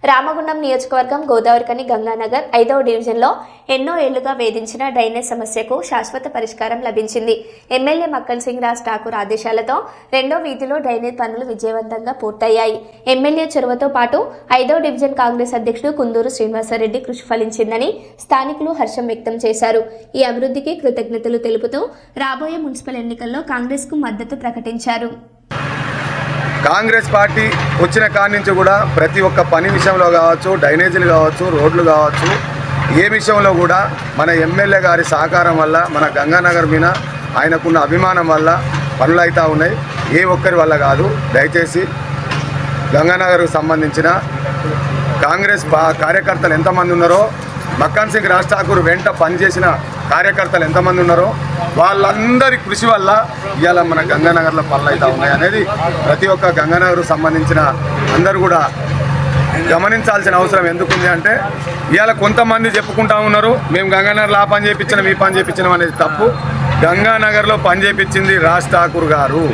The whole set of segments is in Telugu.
రామగుండం నియోజకవర్గం గోదావరికని గంగానగర్ 5వ డివిజన్లో ఎన్నో ఏళ్లుగా వేధించిన డ్రైనేజ్ సమస్యకు శాశ్వత పరిష్కారం లభించింది. ఎమ్మెల్యే మక్కన్ సింగ్ రాజ్ ఠాకూర్ ఆదేశాలతో 2వ వీధిలో డ్రైనేజ్ పనులు విజయవంతంగా పూర్తయ్యాయి. ఎమ్మెల్యే చొరవతో పాటు 5వ డివిజన్ కాంగ్రెస్ అధ్యక్షుడు కుందూరు శ్రీనివాసరెడ్డి కృషి ఫలించిందని స్థానికులు హర్షం వ్యక్తం చేశారు. ఈ అభివృద్ధికి కృతజ్ఞతలు తెలుపుతూ రాబోయే మున్సిపల్ ఎన్నికల్లో కాంగ్రెస్కు మద్దతు ప్రకటించారు. కాంగ్రెస్ పార్టీ వచ్చిన కాడి నుంచి కూడా ప్రతి ఒక్క పని విషయంలో కావచ్చు, డ్రైనేజీలు కావచ్చు, రోడ్లు కావచ్చు, ఏ విషయంలో కూడా మన ఎమ్మెల్యే గారి సహకారం వల్ల, మన గంగానగర్ మీద ఆయనకున్న అభిమానం వల్ల పనులు అవుతూ ఉన్నాయి. ఏ ఒక్కరి వల్ల కాదు. దయచేసి గంగానగర్కు సంబంధించిన కాంగ్రెస్ కార్యకర్తలు ఎంతమంది ఉన్నారో, మక్కన్ సింగ్ రాజ్ ఠాకూర్ వెంట పనిచేసిన కార్యకర్తలు ఎంతమంది ఉన్నారో వాళ్ళందరి కృషి వల్ల ఇవాళ మన గంగానగర్లో పనులు అవుతూ ఉన్నాయి అనేది ప్రతి ఒక్క గంగానగర్కు సంబంధించిన అందరూ కూడా గమనించాల్సిన అవసరం ఎందుకుంది అంటే, ఇవాళ కొంతమంది చెప్పుకుంటా ఉన్నారు మేము గంగానగర్లో ఆ పని చేయించినాం ఈ పని చేయించినాం అనేది తప్పు. గంగానగర్లో పని చేయించింది రాజ్ ఠాకూర్ గారు.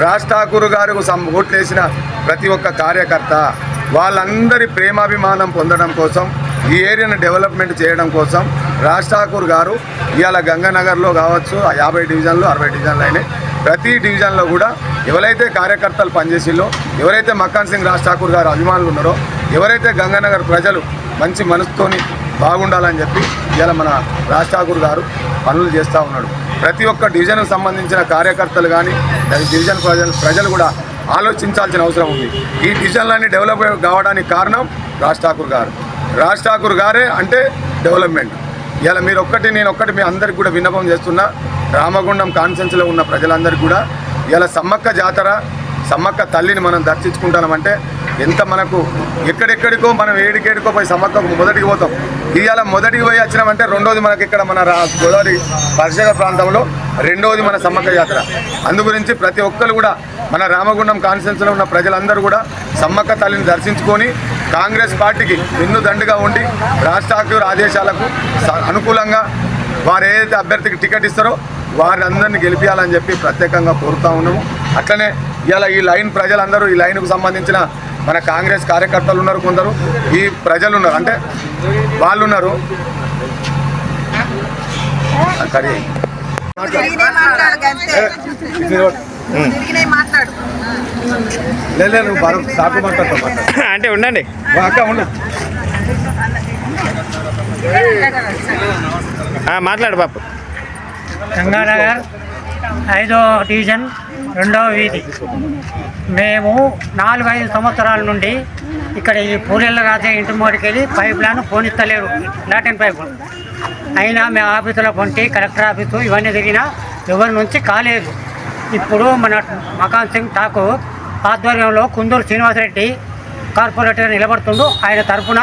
రాజ్ ఠాకూర్ గారు ఓట్లేసిన ప్రతి ఒక్క కార్యకర్త వాళ్ళందరి ప్రేమాభిమానం పొందడం కోసం, ఈ ఏరియాను డెవలప్మెంట్ చేయడం కోసం రాజ్ ఠాకూర్ గారు ఇవాళ గంగానగర్లో కావచ్చు, 50 డివిజన్లు 60 డివిజన్లు అయినాయి. ప్రతి డివిజన్లో కూడా ఎవరైతే కార్యకర్తలు పనిచేసిల్లో, ఎవరైతే మక్కన్ సింగ్ రాజ్ ఠాకూర్ గారు అభిమానులు ఉన్నారో, ఎవరైతే గంగానగర్ ప్రజలు మంచి మనసుతోని బాగుండాలని చెప్పి ఇవాళ మన రాజ్ ఠాకూర్ గారు పనులు చేస్తూ ఉన్నాడు. ప్రతి ఒక్క డివిజన్కు సంబంధించిన కార్యకర్తలు కానీ డివిజన్ ప్రజలు కూడా ఆలోచించాల్సిన అవసరం ఉంది. ఈ డివిజన్లన్నీ డెవలప్ కావడానికి కారణం రాజ్ ఠాకూర్ గారు. రాజ్ ఠాకూర్ గారే అంటే డెవలప్మెంట్. ఇలా మీరు ఒక్కటి నేను ఒక్కటి మీ అందరికి కూడా విన్నపం చేస్తున్నా. రామగుండం కాన్స్టిట్యున్సీలో ఉన్న ప్రజలందరికీ కూడా ఇలా సమ్మక్క జాతర, సమ్మక్క తల్లిని మనం దర్శించుకుంటామంటే ఎంత మనకు ఎక్కడెక్కడికో మనం ఏడికేడికో పోయి సమ్మక్కకు మొదటికి పోతాం. ఇవాళ మొదటికి పోయి వచ్చినామంటే రెండోది మనకి ఇక్కడ మన గోదావరి పరిసర ప్రాంతంలో రెండోది మన సమ్మక్క జాతర. అందుగురించి ప్రతి ఒక్కరు కూడా మన రామగుండం కాన్స్టిట్యున్సీలో ఉన్న ప్రజలందరూ కూడా సమ్మక్క తల్లిని దర్శించుకొని కాంగ్రెస్ పార్టీకి వెన్నుదండుగా ఉండి రాజ్ ఠాకూర్ ఆదేశాలకు అనుకూలంగా వారు ఏదైతే అభ్యర్థికి టికెట్ ఇస్తారో వారందరినీ గెలిపించాలని చెప్పి ప్రత్యేకంగా కోరుతూ ఉన్నాము. అట్లనే ఇలా ఈ లైన్ ప్రజలందరూ, ఈ లైన్కు సంబంధించిన మన కాంగ్రెస్ కార్యకర్తలు ఉన్నారు, కొందరు ఈ ప్రజలు ఉన్నారు, అంటే వాళ్ళు ఉన్నారు. అంటే ఉండండి మాట్లాడు బాపు. గంగానగర్ 5వ డివిజన్ 2వ వీధి. మేము 4-5 సంవత్సరాల నుండి ఇక్కడ ఈ పూరెళ్ళ రాజే ఇంటి మోడికి వెళ్ళి పైప్ లైన్ పోనిస్తలేరు, లాటిన్ పైపు. అయినా మేము ఆఫీసులో పొంటి కలెక్టర్ ఆఫీసు ఇవన్నీ తిరిగినా ఎవరి నుంచి కాలేదు. ఇప్పుడు మన మక్కన్ సింగ్ ఠాకూర్ ఆధ్వర్యంలో కుందూరు శ్రీనివాసరెడ్డి కార్పొరేటర్ నిలబడుతుండు. ఆయన తరఫున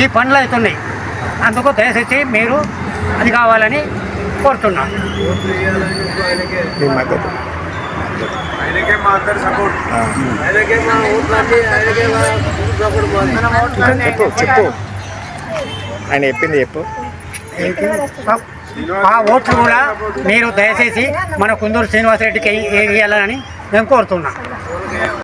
ఈ పనులు అవుతున్నాయి. అందుకు దయచేసి మీరు అది కావాలని కోరుతున్నాం. చెప్పు ఆయన చెప్పింది చెప్పు. ఆ ఓట్లు కూడా మీరు దయచేసి మన కుందూరు శ్రీనివాసరెడ్డికి వేయాలని మేము కోరుతున్నాం.